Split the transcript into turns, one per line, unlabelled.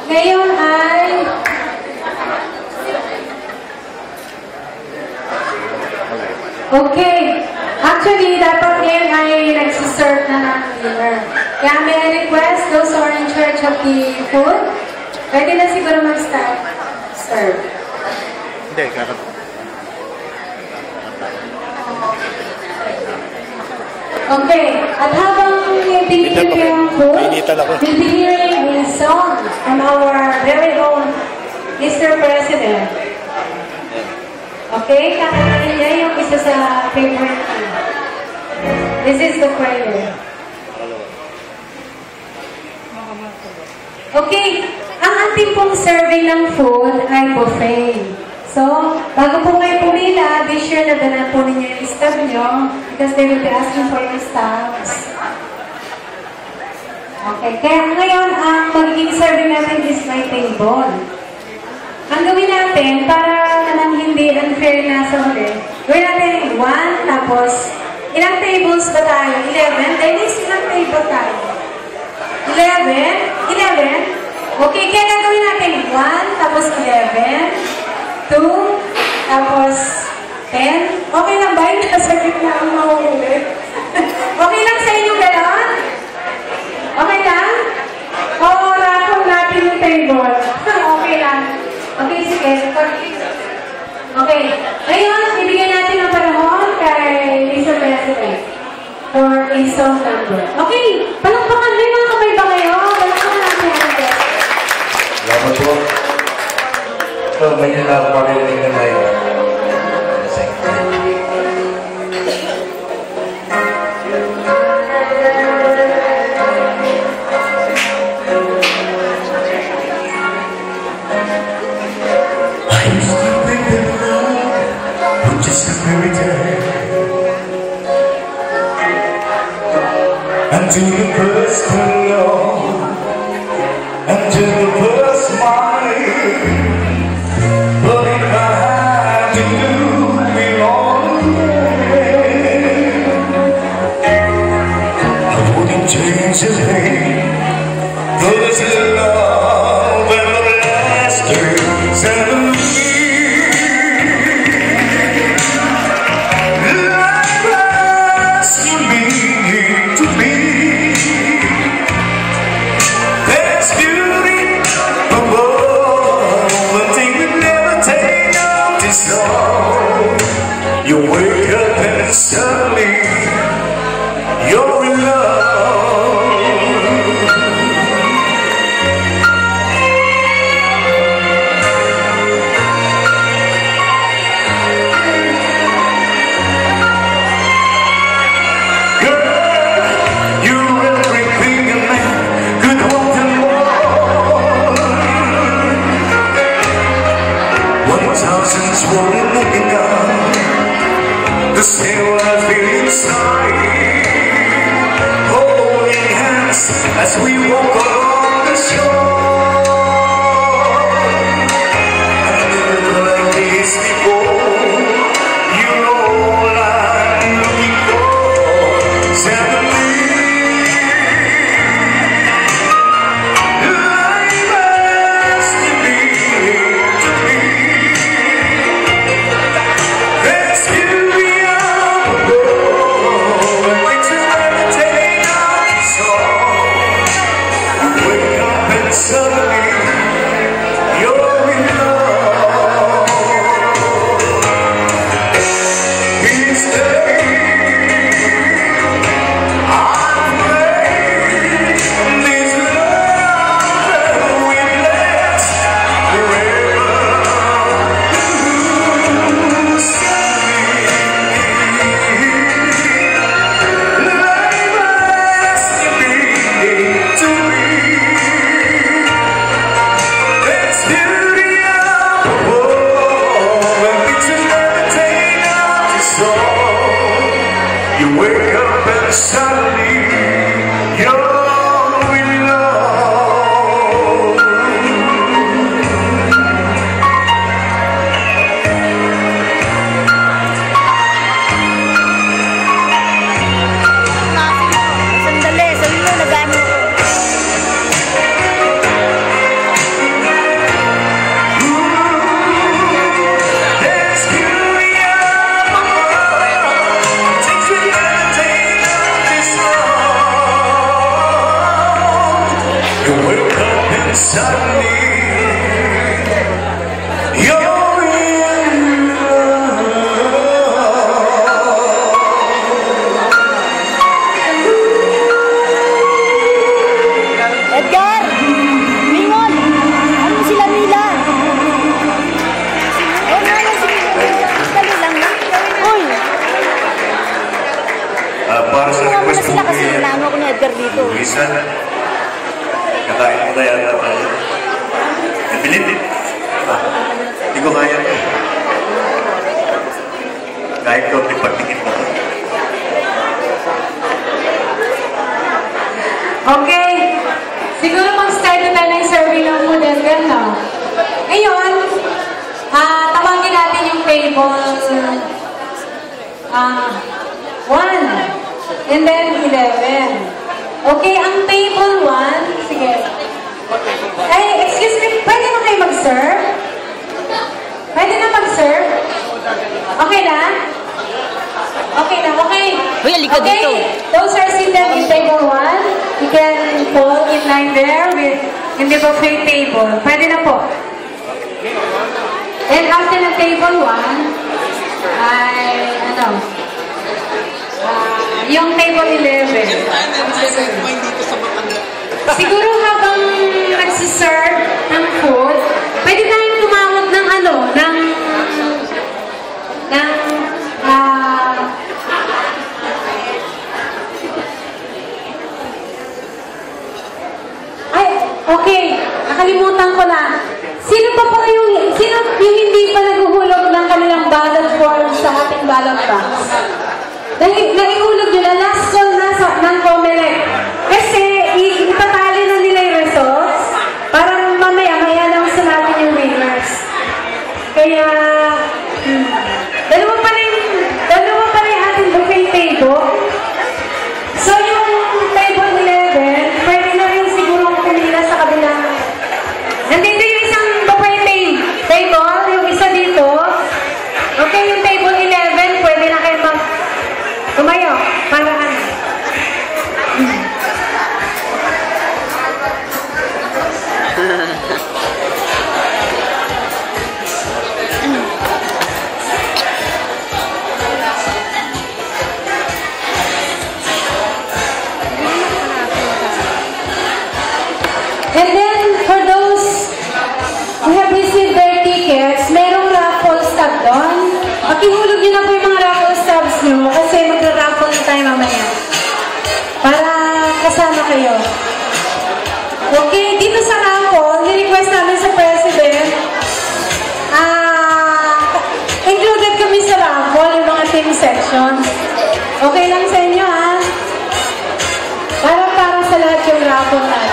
Ngayon ay okay. Actually, dapat ngayon ay nagsiserve na ng dinner. Kaya may request, those who are in charge of the food, pwede na siguro mag-start. Serve.
Hindi, karap.
Okay. At habang pinipili yung food, we'll be hearing a song from our very own Mr. President. Okay? Kakatanin niya yung isa sa favorite niya. This is the prayer. Okay. Ang ating pong serving ng food ay buffet. So, bago po kayo pumila, be sure na dala po ninyo yung staff nyo because they will be asking for your staffs. Okay. Kaya ngayon, ang magiging serving natin is my table. Ang gawin natin, para nang hindi unfair na sa huli, gawin natin 1, tapos, ilang tables ba tayo? 11? Dennis, ilang table tayo? 11? 11? Okay, kaya gagawin natin 1, tapos 11, 2, tapos 10. Okay lang ba? Yung nasa gitna ang mahuhuli. Okay lang sa inyong gano'n? Okay lang? Oo, rakong natin yung table. Okay lang. Okay, sige. Okay. Ngayon, ibigyan natin ang panahon kay Mr. President for a song number. Okay. Palakpakan. May mga kamay ba kayo? Palakpakan natin.
Salamat po. So, may nila pa rin yung nanay. Until the first hello, until the first smile. But if I had to lose me all again, I wouldn't change a thing. Though this love and the laughter suddenly. You wake up and suddenly you're in love. Girl, you're everything a man could want and more. 1,000 swollen looking up. The same what I feel inside, holding hands as we walk along the shore. I've never been like this before. You're all I'm looking for. Suddenly, life has to be to me. There's beauty. Suddenly, you're in love. Each day, I pray this love that we last forever. Life has to be to me. You wake up and suddenly you're in love.
Edgar! Mingon! Ano sila nila? Oh, nga lang sila. Dali lang na. Uy!
Para sa
Kuha mo na
request
sila
mo
kasi nilano ko ni Edgar dito.
Luisa, kakain mo na yata tayo. Nabilit eh. Hindi ko kaya. Kahit ko, pagtingin mo.
Okay. Siguro mag-start na tayo ng survey ng model no? Ngayon, tawagin natin yung table 1 and then 11. Okay, ang table 1, sige. Ay, excuse me, pwede na kayo mag-serve? Pwede na mag-serve? Okay na? Okay na, okay.
Uy, halika
okay.
dito.
Those are seated in table 1. You can fall in line there with in the buffet table. Pwede na po. And after ng table 1, ay, yung table 11. Siguro habang nagsiserve ng food, pwede tayong tumawag ng okay, nakalimutan ko na. Sino yung hindi pa naguhulog ng kanilang ballot form sa ating ballot box? Nahihulog nyo na, last call na ng COMELEC. Kasi, itatali na nila yung results para mamaya may-announce natin yung winners. Kaya, dalawa pa rin ating buffet table. So, yung table 11, pwede na rin siguro kumila sa kabilang. Nandito yung isang buffet table, yung isa dito. Okay, yung table 11, pwede na kayo tumayo, para and then, for those who have received their tickets, merong raffle stub doon. Pakihulog nyo na po yung mga raffle stubs nyo kasi magra-raffle na tayo mamaya. Para kasama kayo. Okay, dito sa raffle, ni-request namin sa President, included kami sa raffle, yung mga team sections. Okay lang sa inyo, ha? Para sa lahat yung raffle natin.